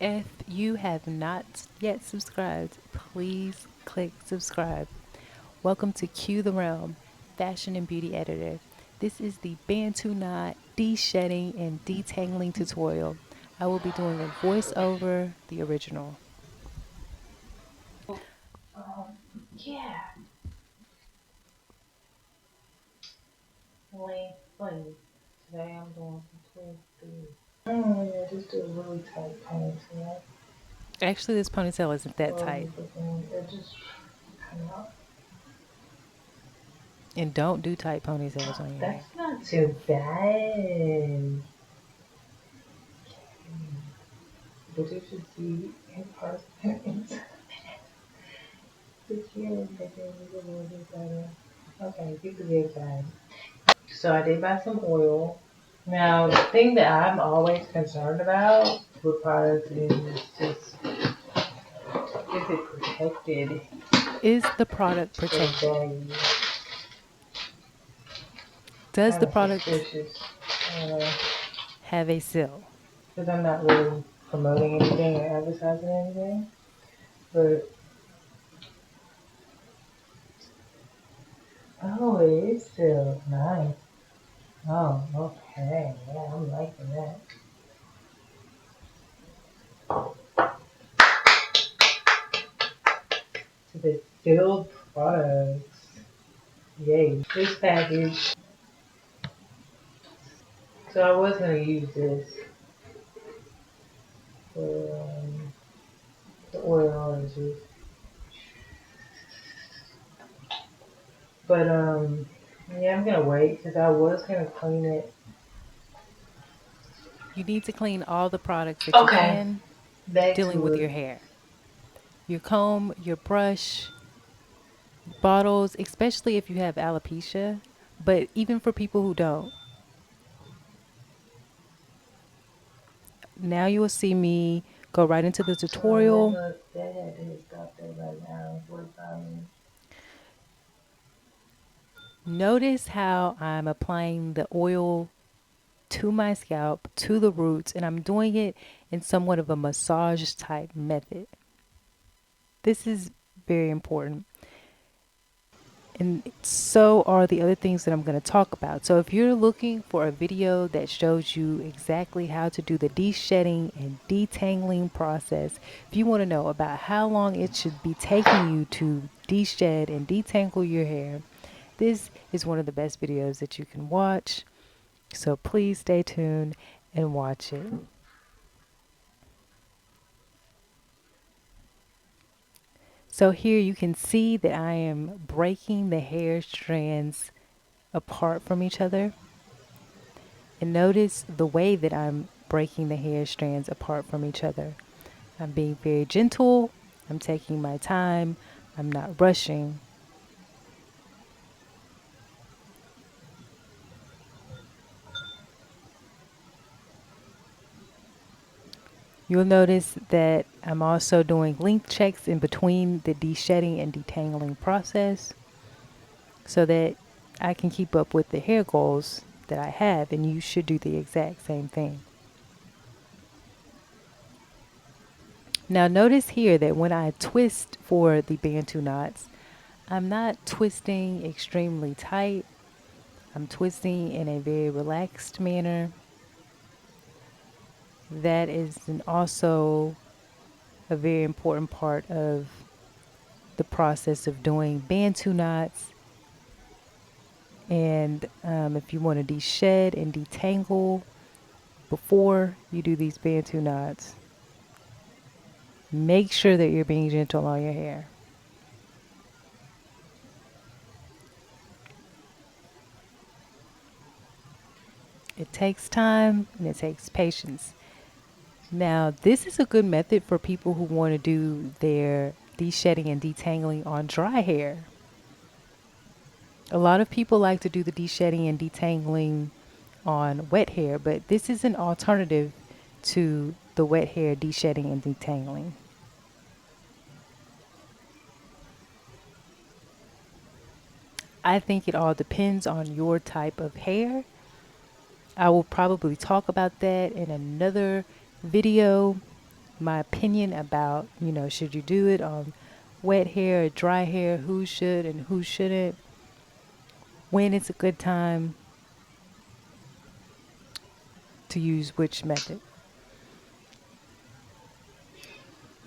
If you have not yet subscribed, please click subscribe. Welcome to Q the Realm, Fashion and Beauty Editor. This is the Bantu knot de-shedding and detangling tutorial. I will be doing a voiceover, the original. Yeah. Length, please. Today I'm doing some twisties. Yeah, just do a really tight ponytail. Actually, this ponytail isn't that tight. But then it just come out. And don't do tight ponytails on your hair. That's not too bad. But you should see in person. The chin picture is a little bit better. Okay, you can get that. So I did buy some oil. Now, the thing that I'm always concerned about with products is just, is it protected Is the product for protected? days? Does Kind the of product suspicious. have a seal? Because I'm not really promoting anything or advertising anything. But, oh, it is still nice. Oh, okay. Yeah, I'm liking that. So the sealed products. Yay. This package. So I was going to use this for the oil and juice. But, yeah, I'm going to wait because I was going to clean it. You need to clean all the products that you Okay, can back dealing to with it. your hair. Your comb, your brush, bottles, especially if you have alopecia, but even for people who don't. Now you will see me go right into the tutorial. That had to stop there right now. 45 minutes. Notice how I'm applying the oil to my scalp, to the roots, and I'm doing it in somewhat of a massage type method. This is very important. And so are the other things that I'm going to talk about. So if you're looking for a video that shows you exactly how to do the de-shedding and detangling process, if you want to know about how long it should be taking you to de-shed and detangle your hair, this is one of the best videos that you can watch. So please stay tuned and watch it. So here you can see that I am breaking the hair strands apart from each other. And notice the way that I'm breaking the hair strands apart from each other. I'm being very gentle. I'm taking my time. I'm not rushing. You'll notice that I'm also doing length checks in between the de-shedding and detangling process so that I can keep up with the hair goals that I have, and you should do the exact same thing. Now notice here that when I twist for the Bantu knots, I'm not twisting extremely tight. I'm twisting in a very relaxed manner. That is also a very important part of the process of doing Bantu knots. And if you want to de-shed and detangle before you do these Bantu knots, make sure that you're being gentle on your hair. It takes time and it takes patience. Now, this is a good method for people who want to do their de-shedding and detangling on dry hair. A lot of people like to do the de-shedding and detangling on wet hair, but this is an alternative to the wet hair de-shedding and detangling. I think it all depends on your type of hair. I will probably talk about that in another video, my opinion about, should you do it on wet hair or dry hair, who should and who shouldn't, when it's a good time to use which method.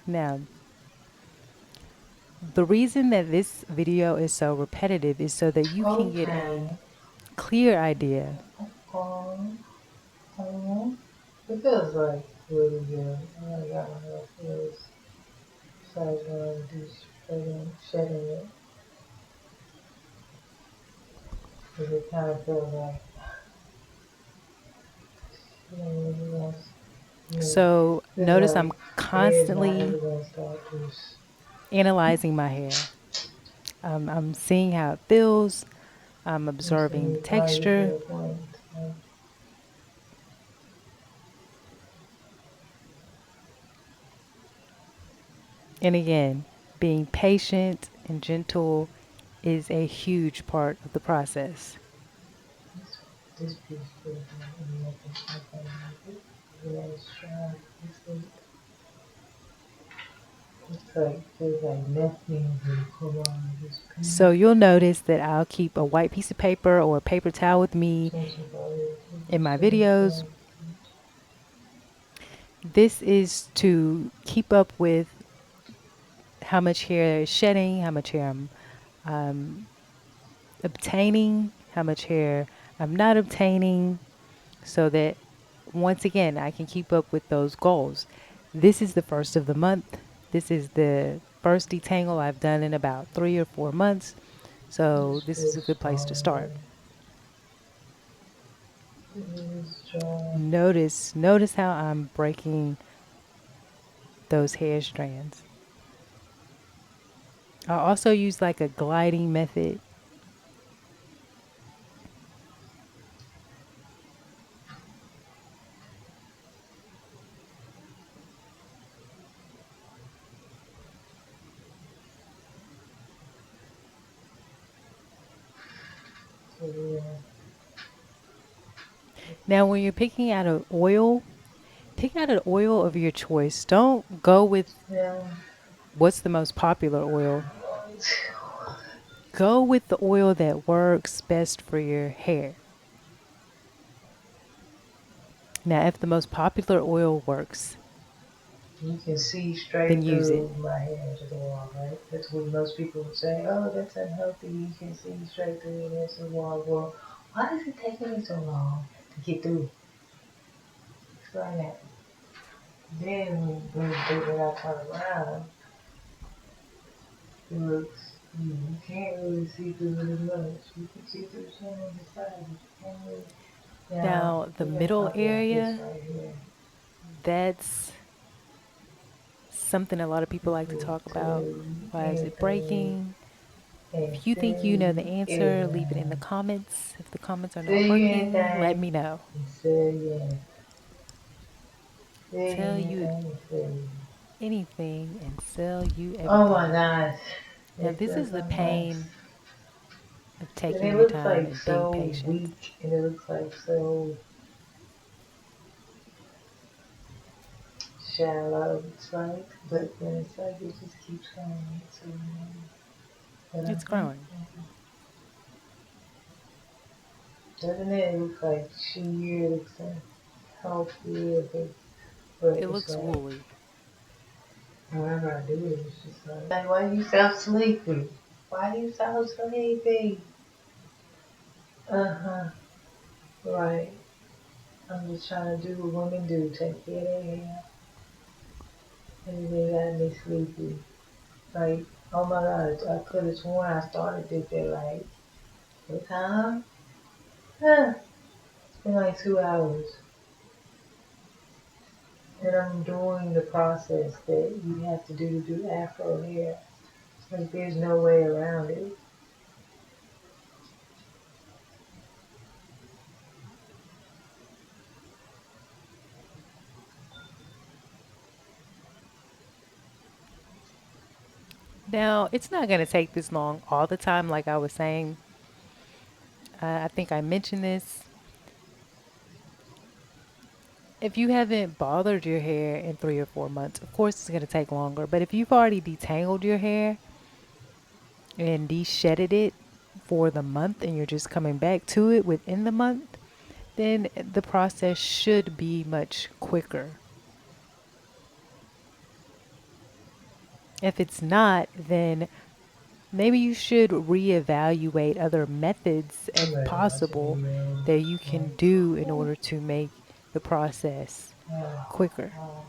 Now, the reason that this video is so repetitive is so that you can get Okay. a clear idea. Um, it feels like really good. I got my hair feels so I was going to do shedding it. Because it kind of feels like, really wants me. So Feels notice like I'm my hair's not constantly ever going to start to analyzing my hair. I'm seeing how it feels. I'm observing the actually probably get to texture. a point. So And again, being patient and gentle is a huge part of the process. this, this piece feels like nothing like it. Yeah, it's strong. It's like feels like nothing will come out of this So piece. you'll notice that I'll keep a white piece of paper or a paper towel with me Since you brought it, in my so videos. fast. This is to keep up with how much hair is shedding, how much hair I'm obtaining, how much hair I'm not obtaining, so that once again I can keep up with those goals. This is the first of the month. This is the first detangle I've done in about 3 or 4 months. So This this is feels a good place to strong, start. man. It is strong. Notice how I'm breaking those hair strands. I also use like a gliding method. So yeah, Now, when you're picking out an oil, pick out an oil of your choice. Don't go with yeah. what's the most popular oil. Go with the oil that works best for your hair. Now, if the most popular oil works, You can see then straight use it. through my hair to the wall, right? That's what most people would say. Oh, that's unhealthy. You can see straight through your hair to the wall. Well, why is it taking me so long to get through? Explain that. Then when I turn around, it looks, you can't really see through it as much. You can see through some of the sides, but you can't really. Now, Now, the we're going to middle talk about this area, right here. that's something a lot of people This like to will talk tell about. you Why is it anything breaking? and If you tell think you know the you answer, leave it in the everything. comments. If the comments are Tell not you working, let anything me know. and sell you Tell you Tell you anything and sell you. anything and sell you Oh my everything. gosh. Now, It's this so is the so nice. pain of And taking it your looks time like and being so patient. weak and it looks like so shallow. It's like, but then it's like it just keeps going. It's so annoying. But It's growing. doesn't it? It looks like sheer, it looks like healthy, but It it's looks like woolly. whenever I do it, it's just like why do you sound sleepy? Why do you sound sleepy? Uh huh. Right. I'm just trying to do what women do, take care of their hair, and they got me sleepy. Like, oh my god, I could have sworn I started this at like, what time? Huh, it's been like 2 hours. And I'm doing the process that you have to do afro hair. Like, there's no way around it. Now, it's not going to take this long all the time, like I was saying. I think I mentioned this. If you haven't bothered your hair in 3 or 4 months, of course it's going to take longer. But if you've already detangled your hair and de-shedded it for the month and you're just coming back to it within the month, then the process should be much quicker. If it's not, then maybe you should reevaluate other methods, if Like watching possible, videos, that you can like, do in order to make the process oh, quicker. oh.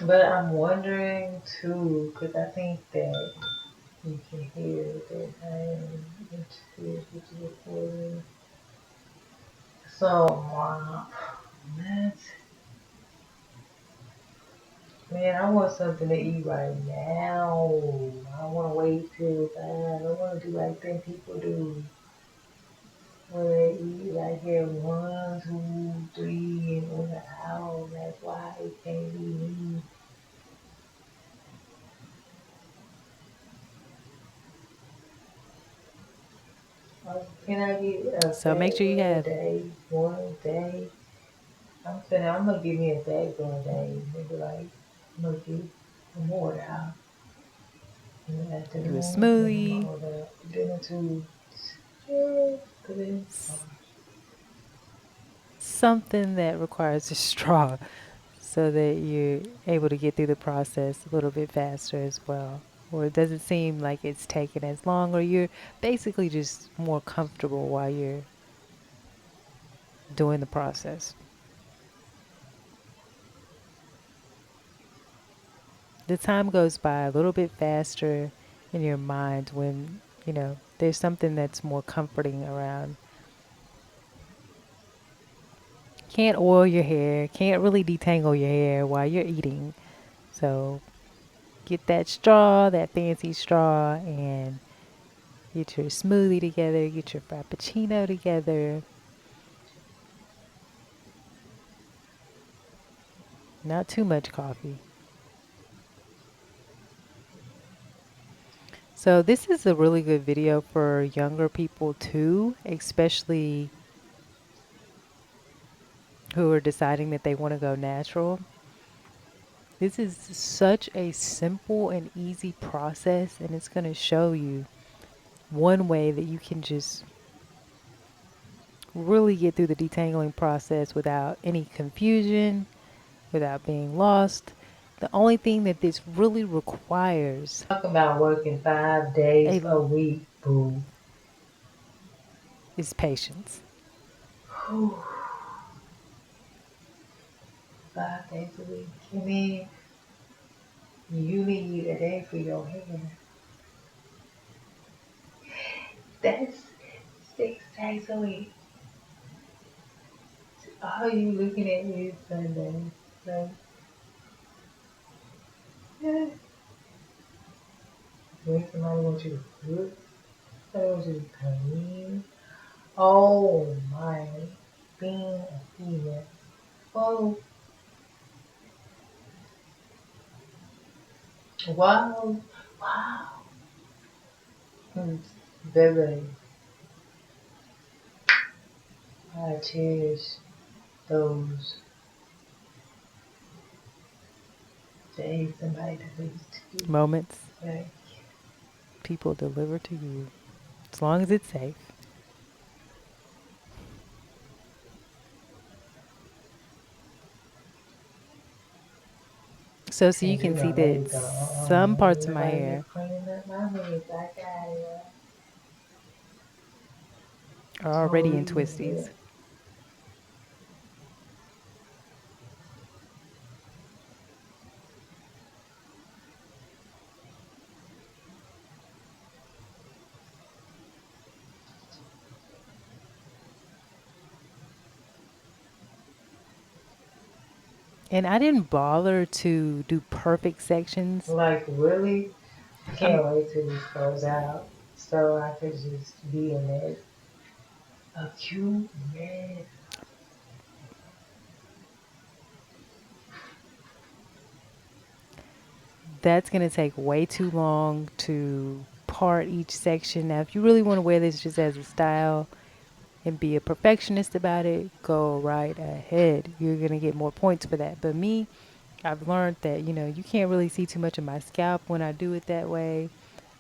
But I'm wondering too, because I think that you can hear that I am interfered with the recording. So, that's, man, I want something to eat right now. I don't want to wait till 5. I don't want to do like them people do. Where they eat like here 1, 2, 3 in the hour. That's why it can't be me. Can I get a So make fat sure you one a have day? One day? I'm gonna give me a fat one a day. Maybe like, I'm gonna get more out in the you a afternoon. And I'm gonna smoothie, order dinner too. Yeah, cause it's, s- something that requires a straw so that you're able to get through the process a little bit faster as well. Or it doesn't seem like it's taking as long, or you're basically just more comfortable while you're doing the process. The time goes by a little bit faster in your mind when, there's something that's more comforting around. Can't oil your hair, can't really detangle your hair while you're eating. So get that straw, that fancy straw, and get your smoothie together, get your frappuccino together. Not too much coffee. So this is a really good video for younger people too, especially who are deciding that they want to go natural. This is such a simple and easy process, and it's going to show you one way that you can just really get through the detangling process without any confusion, without being lost. The only thing that this really requires talk about working 5 days a, a week, boo. is patience. Whew, 5 days a week. And then you need a day for your hair. That's 6 days a week. All you looking at is Sunday. So, yeah. When somebody wants you to cook, somebody wants you to clean. Oh my, being a female. Oh, wow, wow. Hmm. Baby, I cherish those days somebody delivers to you. Moments Like, people deliver to you, as long as it's safe. So you and you can see know, that ladies go, some ain't parts of my nobody hair just cleaning up my mess. I got it. are already Totally in get twisties. it. And I didn't bother to do perfect sections. Like, really? I I'm can't wait till this goes out so I could just be a mess. A cute mess. That's going to take way too long to part each section. Now, if you really want to wear this just as a style and be a perfectionist about it, go right ahead. You're going to get more points for that. But me, I've learned that, you can't really see too much of my scalp when I do it that way.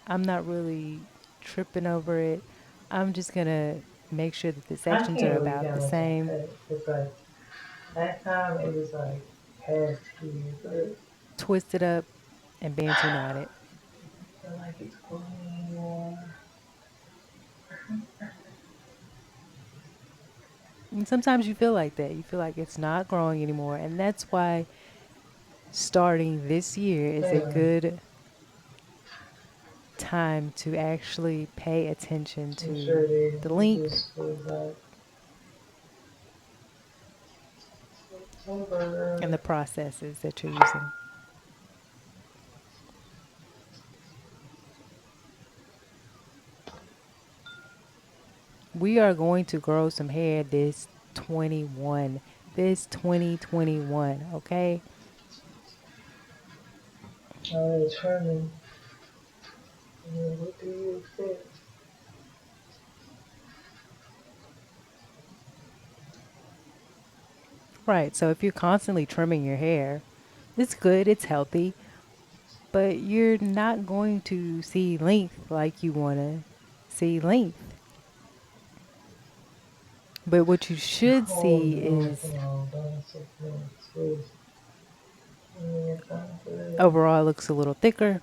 I'm not really tripping over it. I'm just going to make sure that the I sections are can't really about tell the much I same, cut. It's like that time it was like past here, but twist it up, and Bantu knot it. I feel like it's growing anymore. And sometimes you feel like that. You feel like it's not growing anymore. And that's why starting this year is a Anyway, good time to actually pay attention I'm to sure it the it length just was like and September. the processes that you're using. We are going to grow some hair this 21, this 2021, okay? Determined. What do you expect? Right. So if you're constantly trimming your hair, it's good, it's healthy, but you're not going to see length like you want to see length. But what you should Oh, see no, is come on, don't sit there and twist. Yeah, I'm good. overall it looks a little thicker,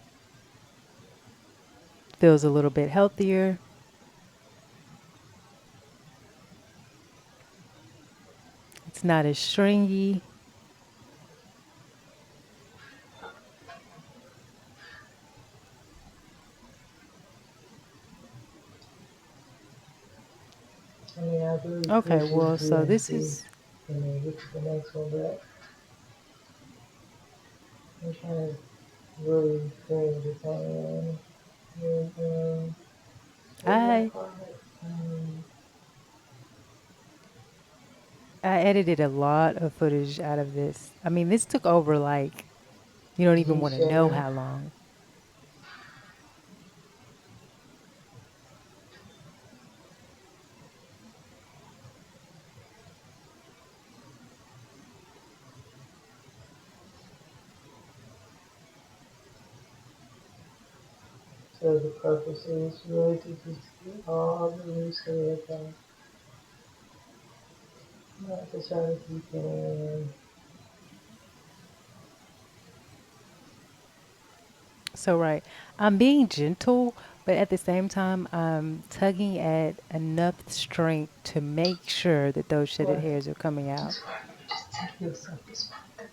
feels a little bit healthier. It's not as stringy. I mean, I really Okay, push this well, so this DNC is and then get to the next one, but I'm trying to really bring the time in. What did I I call it? I edited a lot of footage out of this. I mean, this took over like you don't even want to know G-Shedder. how long. So the purpose is really to just get all the loose hair back. Not to try to keep it. So right, I'm being gentle, but at the same time, I'm tugging at enough strength to make sure that those shedded What? hairs are coming out. Just why don't you just tell yourself it's worth it?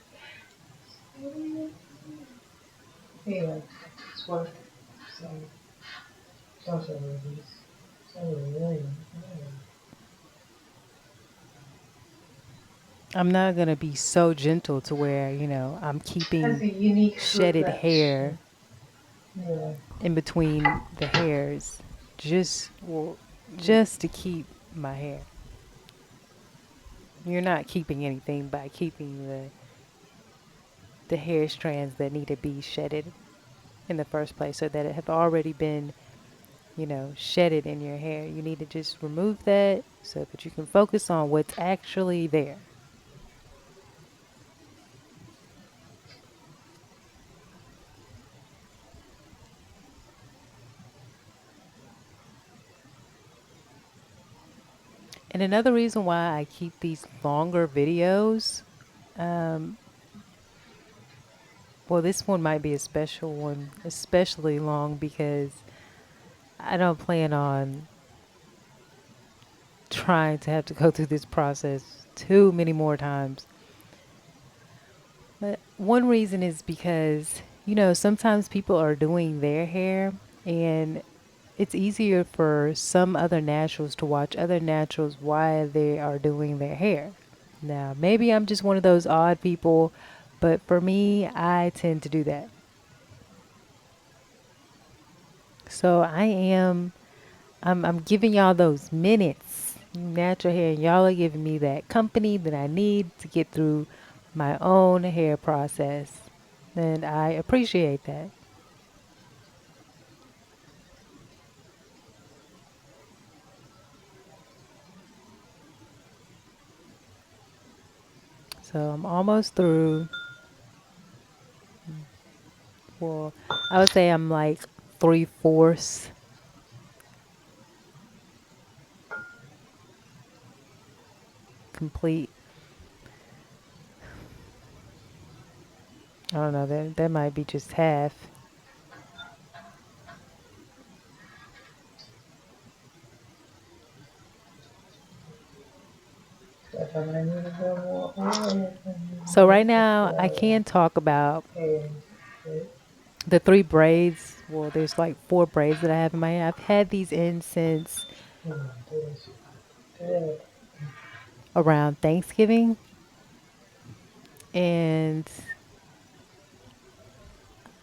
Anyway, it's worth it. So, don't show me these. So, really. I'm not gonna be so gentle to where I'm Has keeping a unique shedded reflection. hair Yeah. in between the hairs, just to keep my hair. You're not keeping anything by keeping the hair strands that need to be shedded in the first place, or that have already been shedded in your hair. You need to just remove that so that you can focus on what's actually there. And another reason why I keep these longer videos, um, well, this one might be a special one, especially long because I don't plan on trying to have to go through this process too many more times. But one reason is because, sometimes people are doing their hair and it's easier for some other naturals to watch other naturals while they are doing their hair. Now, maybe I'm just one of those odd people, but for me, I tend to do that. So I'm giving y'all those minutes, natural hair, and y'all are giving me that company that I need to get through my own hair process. And I appreciate that. So I'm almost through. Well, I would say I'm like 3/4 complete. I don't know. That might be just half. If I might need a little more oil, So right now I can talk about okay. the three braids. Well, there's like four braids that I have in my hair. I've had these in since around Thanksgiving, and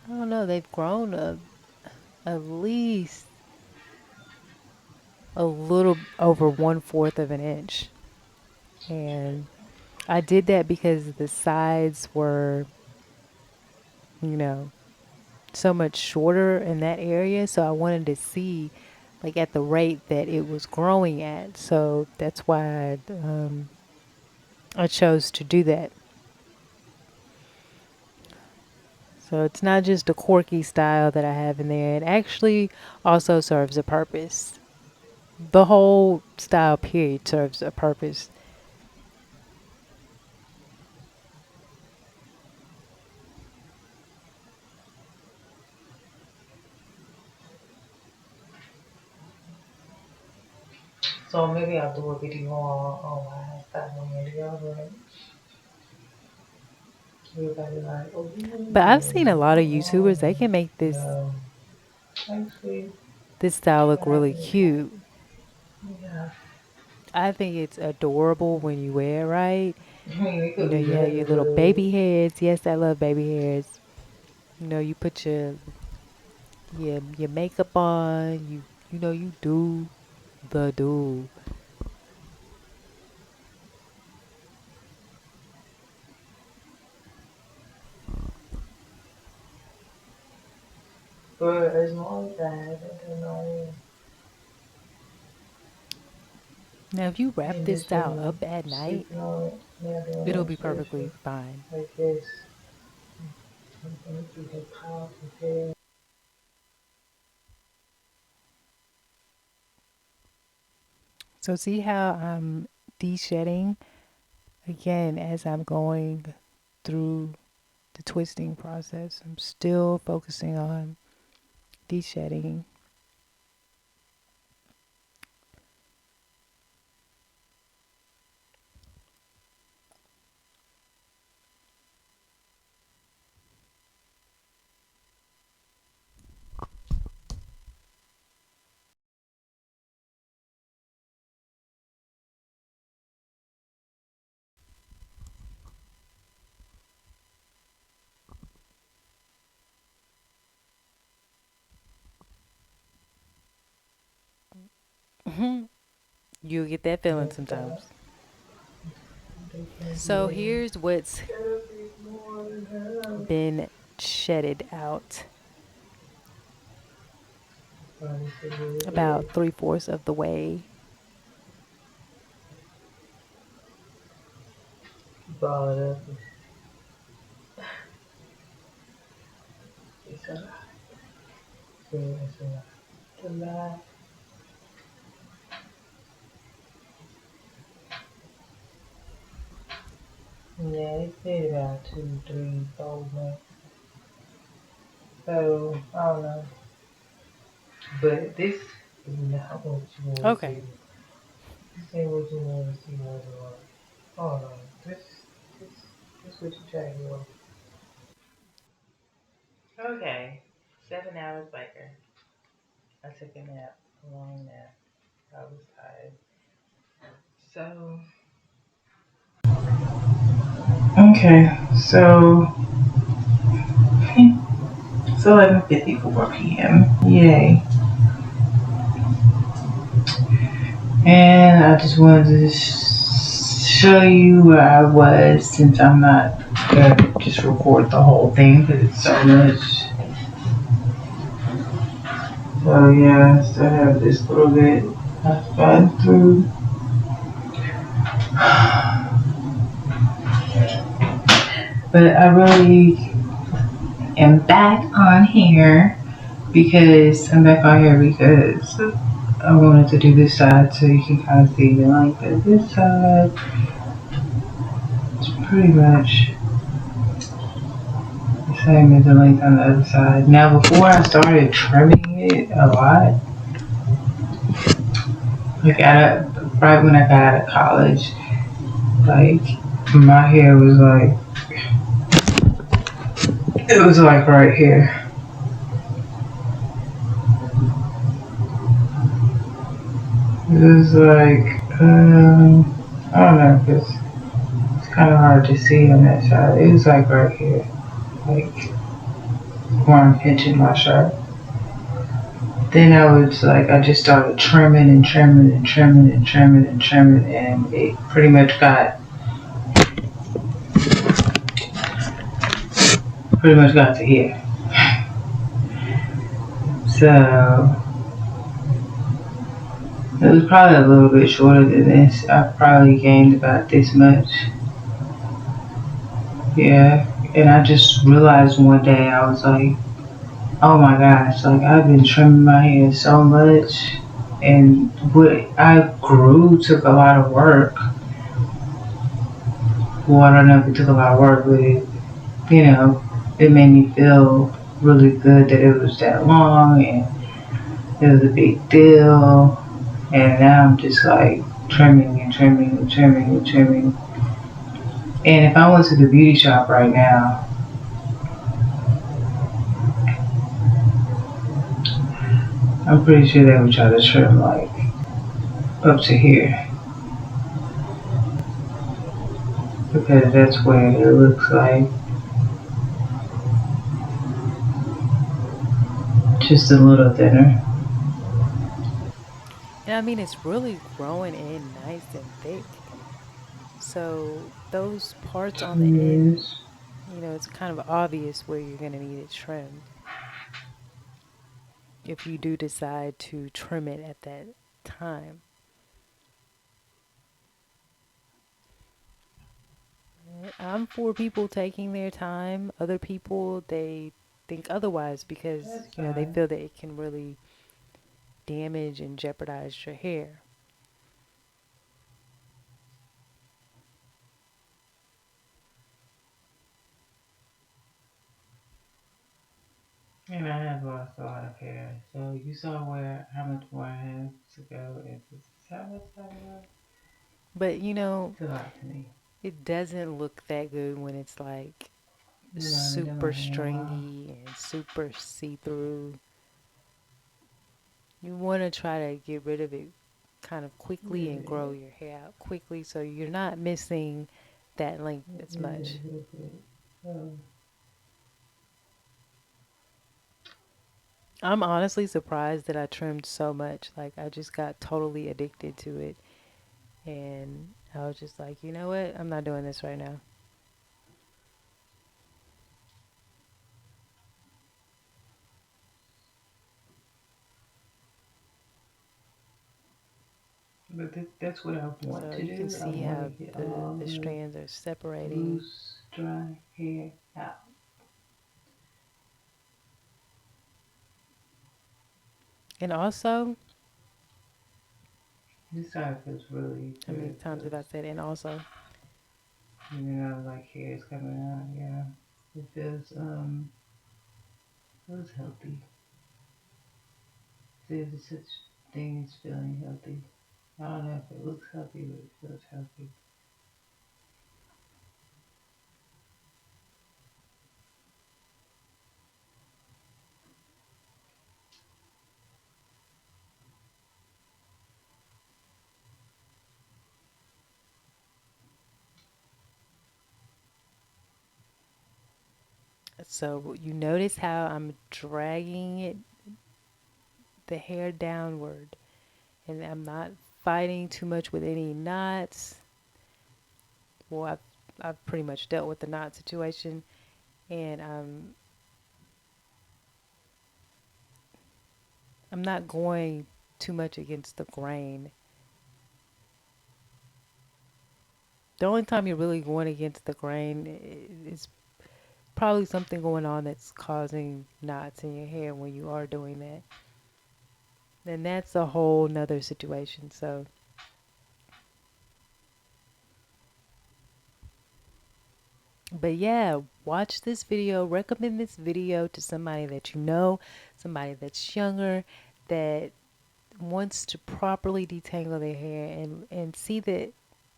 I don't know. They've grown at least a little over 1/4 of an inch, and I did that because the sides were, you know, so much shorter in that area. So I wanted to see, like, at the rate that it was growing at. So that's why I chose to do that. So it's not just a quirky style that I have in there. It actually also serves a purpose. The whole style period serves a purpose. So maybe I'll do a video on my hairstyle on video, but everybody like, oh, But I've seen a lot of YouTubers, they oh, can make no. Actually, this style look what really happened? cute. Yeah. I think it's adorable when you wear it right. I mean, it You could know, be you have better, your little but baby hairs. Yes, I love baby hairs. You know, you put your makeup on. You know you do the do. as long as I haven't done Now, if you wrap and this just style been up at night, sleeping on it, now doing it'll nothing be perfectly special fine. like this. I'm gonna do the top of hair. So see how I'm de-shedding again as I'm going through the twisting process. I'm still focusing on de-shedding. You'll get that feeling Next up, sometimes. they can So be here's what's a little bit more than her. been shedded out Funny to do about it. 3/4 of the way. Ball it up. It's a lot. Yeah, it's a lot. It's a lot. Yeah, it's been about 2, 3, 4 months. So, I don't know. But this is not what you want to see. Okay. This ain't what you want to see more than one. Oh no. This, this what you try to. Okay. 7 hours later. I took a nap. A long nap. I was tired. So. Okay. So. It's 11:54 p.m. Yay. And I just wanted to show you where I was since I'm not gonna just record the whole thing because it's so much. So yeah, I still have this little bit I've gone through. But I really am back on here because I wanted to do this side so you can kind of see the length of this side. It's pretty much the same as the length on the other side. Now, before I started trimming it a lot, like right when I got out of college, like my hair was like, it was like right here. It was like, I don't know, because it's kind of hard to see on that side. It was like right here, like where I'm pinching my shirt. Then I just started trimming and trimming and trimming and trimming and trimming, and it pretty much got to here. So it was probably a little bit shorter than this. I probably gained about this much. Yeah. And I just realized one day I was like, oh my gosh, like I've been trimming my hair so much, and what I grew took a lot of work. Well, I don't know if it took a lot of work, but you know, it made me feel really good that it was that long and it was a big deal. And now I'm just like trimming and trimming and trimming and trimming. And if I went to the beauty shop right now, I'm pretty sure they would try to trim like up to here because that's where it looks like just a little thinner. And I mean, it's really growing in nice and thick. So those parts on the end, Yes. it's kind of obvious where you're going to need it trimmed if you do decide to trim it at that time. I'm for people taking their time. Other people, they think otherwise because, That's they fine. feel that it can really damage and jeopardize your hair. And I have lost a lot of hair. So you saw where how much more I have to go, and this is how much I have. But, It's a lot to me. it doesn't look that good when it's like You know, I haven't done my super hair in a while. stringy and super see through. You want to try to get rid of it kind of A quickly little and grow bit. your hair out quickly so you're not missing that length A as little bit, much. a little bit. So, I'm honestly surprised that I trimmed so much. Like, I just got totally addicted to it. And I was just like, you know what? I'm not doing this right now. but that's what I want So to you can do. I see want to how get the all the strands are separating. loose, dry hair out. And also, This side feels really how many good times have because I said and also? like hair is coming out. Yeah, it feels healthy. See, there's such thing as feeling healthy. I don't know if it looks healthy, but it feels healthy. So you notice how I'm dragging the hair downward, and I'm not fighting too much with any knots. Well, I've pretty much dealt with the knot situation, and I'm not going too much against the grain. The only time you're really going against the grain is probably something going on that's causing knots in your hair when you are doing that. Then that's a whole nother situation. So, but yeah, watch this video, recommend this video to somebody that you know, somebody that's younger, that wants to properly detangle their hair and see that,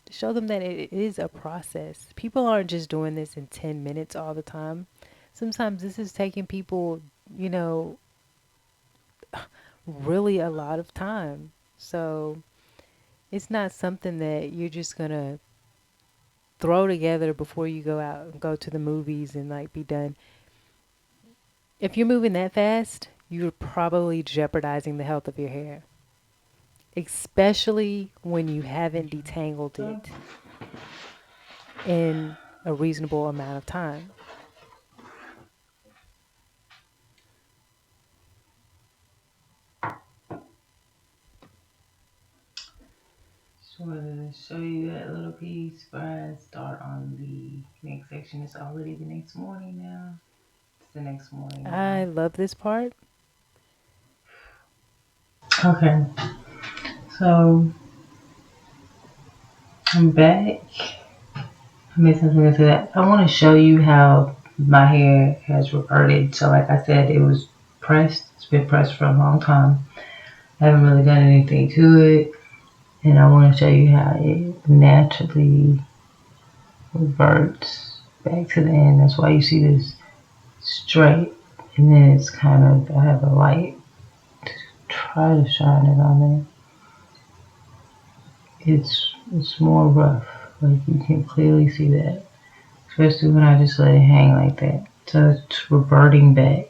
show them that it is a process. People aren't just doing this in 10 minutes all the time. Sometimes this is taking people, you know, really a lot of time. So it's not something that you're just going to throw together before you go out and go to the movies and like be done. If you're moving that fast, you're probably jeopardizing the health of your hair, especially when you haven't detangled So, it in a reasonable amount of time. just wanted to show you that little piece before I start on the next section. It's already the next morning now. It's the next morning I now. love this part. Okay, so I'm back. I made something into that. I want to show you how my hair has reverted. So, like I said, it was pressed. It's been pressed for a long time. I haven't really done anything to it, and I want to show you how it naturally reverts back to the end. That's why you see this straight, and then it's kind of. I have a light to try to shine it on there. It's more rough. Like you can clearly see that, especially when I just let it hang like that. So it's reverting back.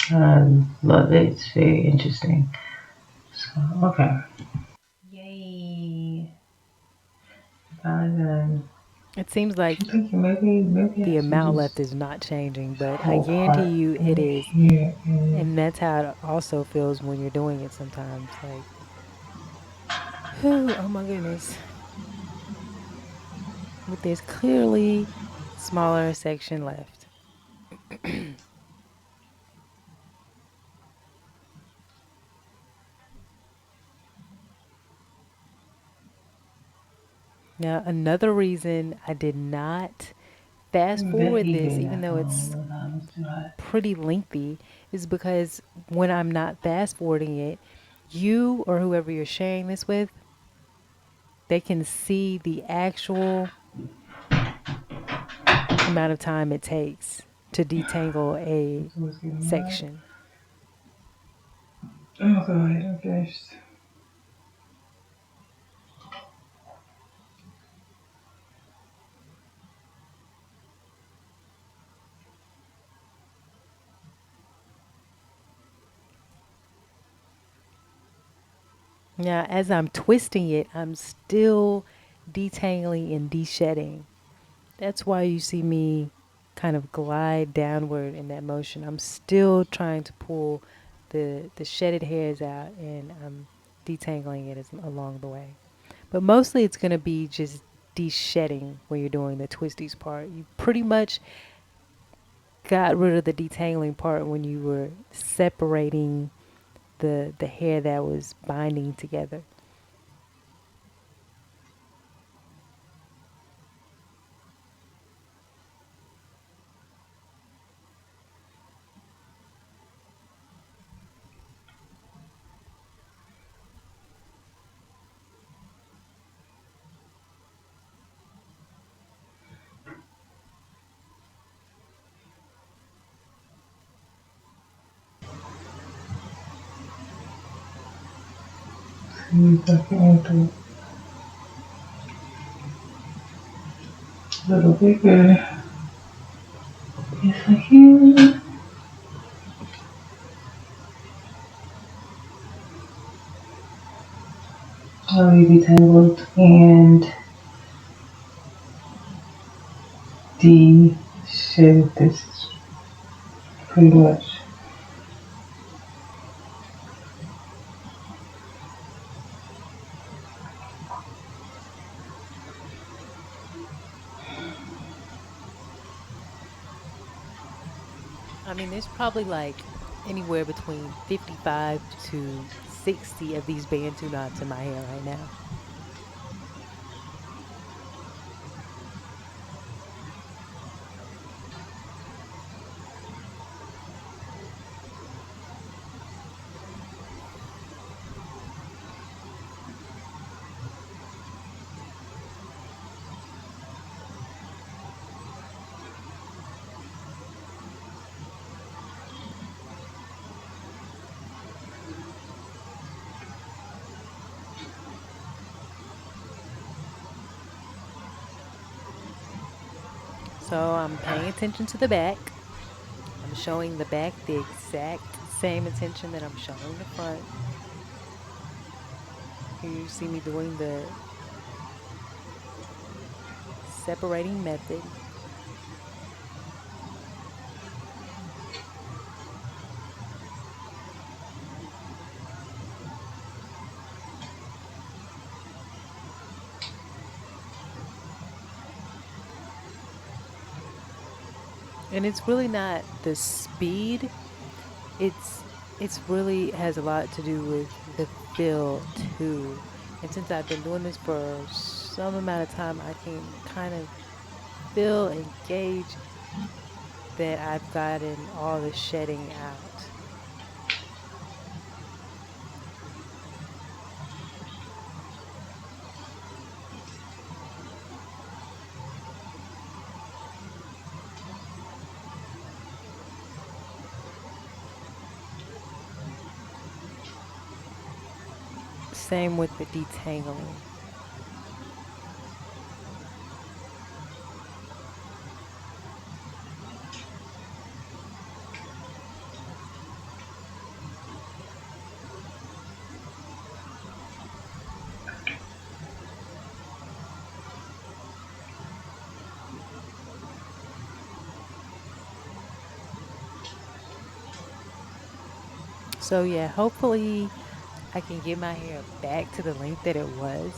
I love it. It's very interesting. So, okay. Yay. Finally done. It seems like I'm thinking maybe I the should amount just left is not changing, but I pull guarantee apart you it right is. here and And that's how it also feels when you're doing it sometimes. Like, whew, oh my goodness. But there's clearly smaller section left. Now, another reason I did not fast forward Becky this, did even that though phone it's one time. It's too hot. pretty lengthy, is because when I'm not fast forwarding it, you or whoever you're sharing this with, they can see the actual amount of time it takes to detangle a So it's getting hot. section. Oh, go ahead. I'm finished. Now, as I'm twisting it, I'm still detangling and de-shedding. That's why you see me kind of glide downward in that motion. I'm still trying to pull the shedded hairs out, and I'm detangling it along the way. But mostly it's going to be just de-shedding when you're doing the twisties part. You pretty much got rid of the detangling part when you were separating the hair that was binding together. See if I can make it a little bigger. Yes, I can. Already detangled and de-shed this pretty much. I mean, there's probably like anywhere between 55 to 60 of these Bantu knots in my hair right now. So I'm paying attention to the back. I'm showing the back the exact same attention that I'm showing the front. Here you see me doing the separating method. And it's really not the speed. It's it's really has a lot to do with the feel too. And since I've been doing this for some amount of time, I can kind of feel and gauge that I've gotten all the shedding out. Same with the detangling. So yeah, hopefully I can get my hair back to the length that it was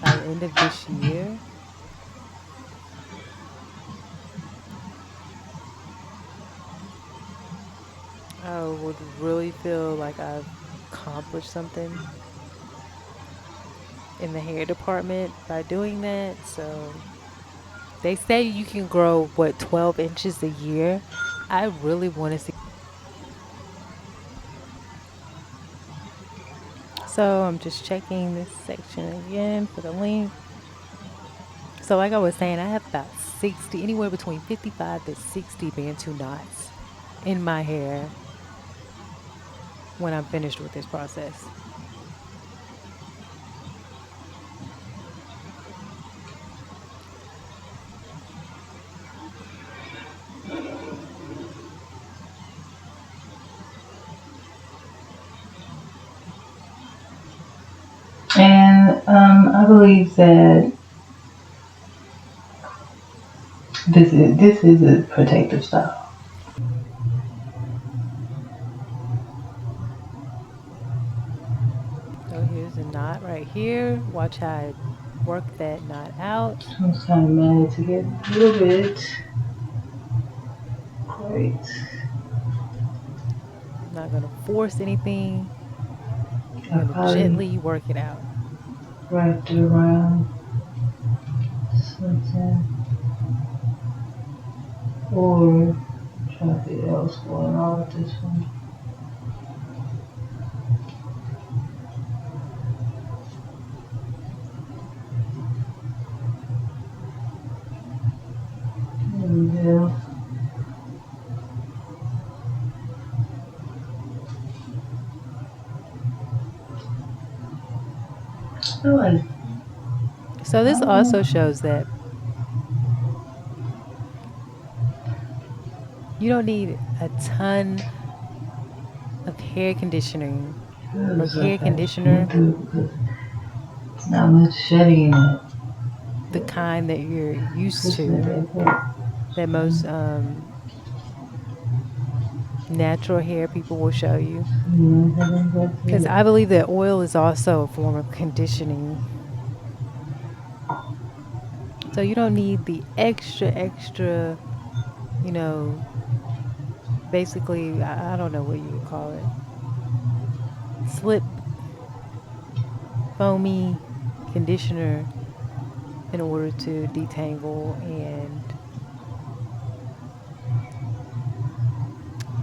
by the end of this year. I would really feel like I've accomplished something in the hair department by doing that. So they say you can grow what 12 inches a year. I really want to see. So I'm just checking this section again for the length. So like I was saying, I have about 60, anywhere between 55 to 60 Bantu knots in my hair when I'm finished with this process. And I believe that this is a protective style. So here's a knot right here. Watch how I work that knot out. I was kind of mad to get a little bit. Great. I'm not going to force anything. I'm I going to probably gently work it out. wrapped it around something or trying to figure out what's going on with this one. Yeah. I like, So I this don't know. also shows that you don't need a ton of hair conditioning or Feels hair like I conditioner, can't do it because it's not much shedding in it. the kind that you're used Pushing it to, back up. that most natural hair people will show you. Heading back to Because it. I believe that oil is also a form of conditioning. So you don't need the extra, you know, Basically, I don't know what you would call it. Slip foamy conditioner in order to detangle and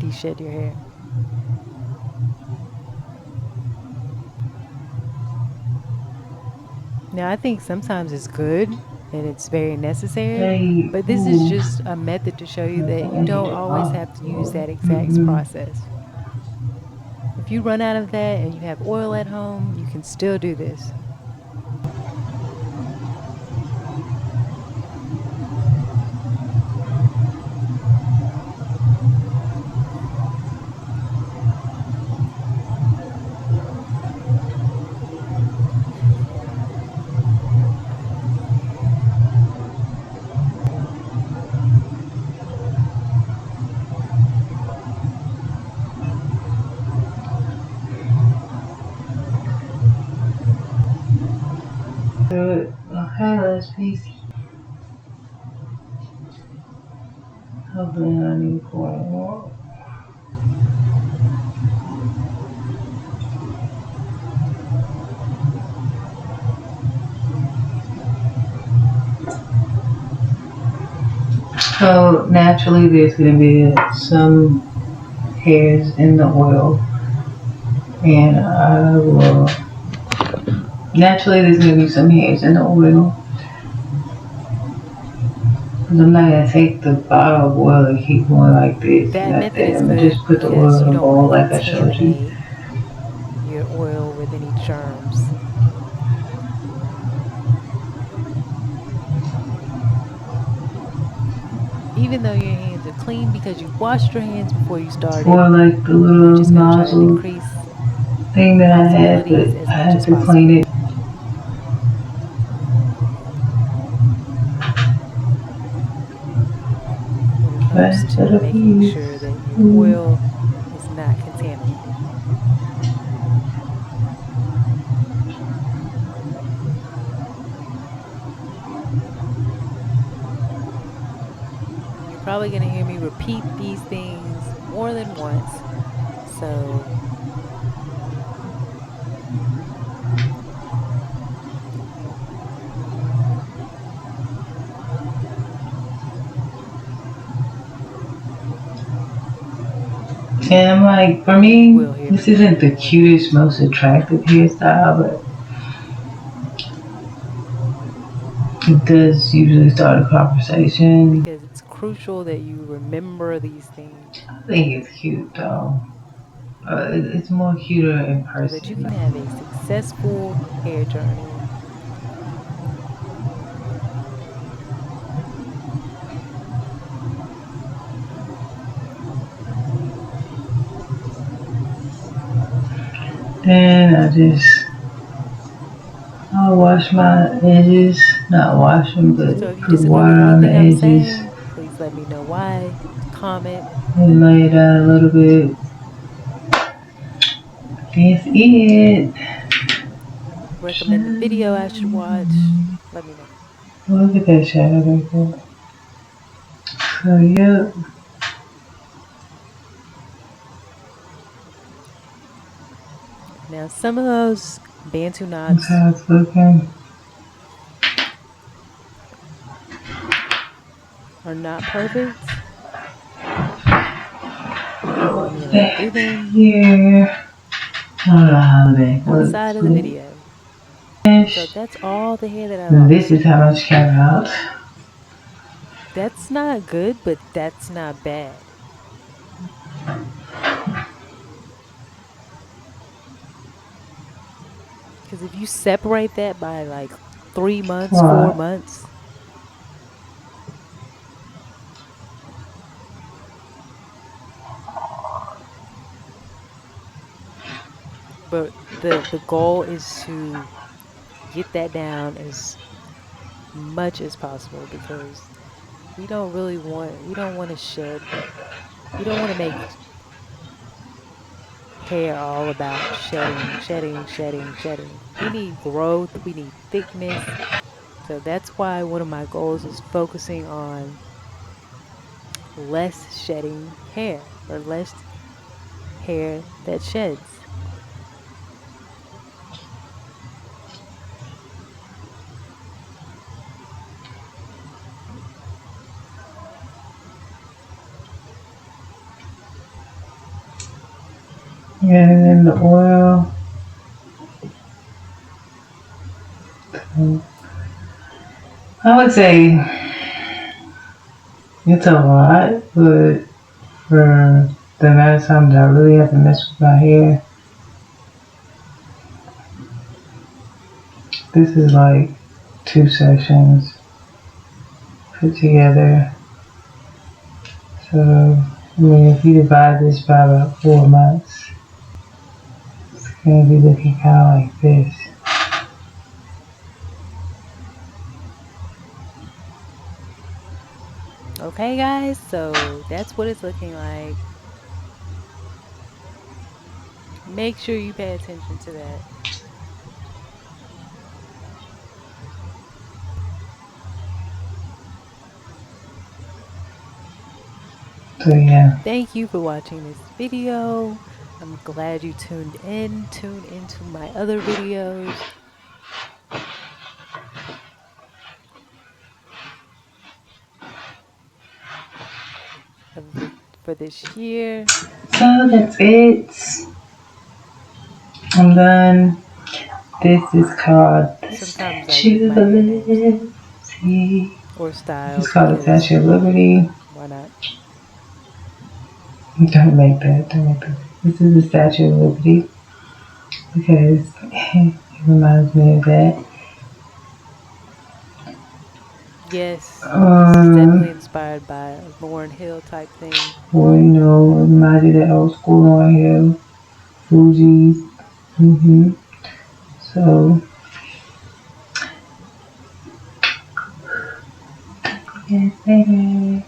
de-shed your hair. Now, I think sometimes it's good and it's very necessary, Hey, but this is ooh, just a method to show you that you and hit don't it always off. have to use that exact Mm-mm. process. If you run out of that and you have oil at home, you can still do this. Do it. Okay, let's be. Hopefully, I need pour more. So naturally, there's gonna be some hairs in the oil, and I will. Naturally, there's gonna be some hairs in the oil. Cause I'm not gonna take the bottle of oil and keep going like this and That like method that. is I'm gonna good just put the oil because in you a don't want to bowl like I showed you. contaminate your oil with any germs. Even though your hands are clean because you washed your hands before you started, Or like the you're little just going to try to nozzle decrease thing that I had, but possibilities I as much had as to clean possible it. when it comes Rest of to the making piece. sure that your Ooh. oil is not contaminated. You're probably going to hear me repeat these things more than once. So And I'm like, for you me, will hear me this repeat isn't the it more than cutest, once most attractive hairstyle, but it does usually start a conversation. because it's crucial that you remember these things I think it's cute though. It's more cuter in so that you can person. have a successful hair journey. Then I'll wash my edges. Not wash them, So but if you put disagree with water on the anything I'm edges saying, please let me know why. Comment, and lay it out a little bit. That's it. recommend the video I should watch. Let me know. Look at that shadow right there. So, yeah, Now, some of those Bantu that's knots how it's looking. are not perfect, but I'm going to do Back them here. I don't know how the back looks, outside of the but video. So finished. that's all the hair that I This lost. is how much came out. That's not good, but that's not bad. Because if you separate that by like 3 months, four What? months, but the goal is to get that down as much as possible because we don't want to shed, we don't want to make hair all about shedding, shedding, shedding, shedding. We need growth, we need thickness. So that's why one of my goals is focusing on less shedding hair or less hair that sheds. And then the oil. I would say it's a lot, but for the amount of time that I really have to mess with my hair, this is like 2 sessions put together. So, I mean, if you divide this by about 4 months, it's going to be looking kind of like this. Okay, guys, so that's what it's looking like. Make sure you pay attention to that. So, yeah. Thank you for watching this video. I'm glad you tuned in. Tune into my other videos of the for this year. So, that's it. I'm done. This is called the Sometimes I give Statue my of hair names Liberty. or It's styles called the because Statue of Liberty. why not? Don't make that. Don't make that. This is the Statue of Liberty because it reminds me of that. Yes, this is definitely Um, inspired by a Lauryn Hill type thing. or reminds you of that old school on here, Fuji's. So, yes, baby.